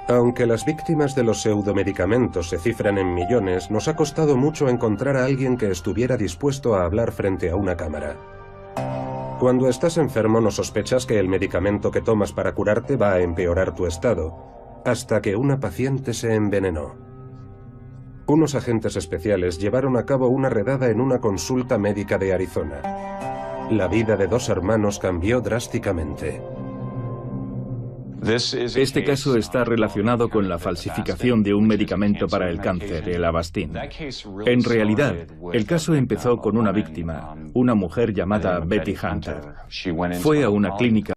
Aunque las víctimas de los pseudomedicamentos se cifran en millones, nos ha costado mucho encontrar a alguien que estuviera dispuesto a hablar frente a una cámara. Cuando estás enfermo no sospechas que el medicamento que tomas para curarte va a empeorar tu estado, hasta que una paciente se envenenó. Unos agentes especiales llevaron a cabo una redada en una consulta médica de Arizona. La vida de 2 hermanos cambió drásticamente. Este caso está relacionado con la falsificación de un medicamento para el cáncer, el Avastin. En realidad, el caso empezó con una víctima, una mujer llamada Betty Hunter. Fue a una clínica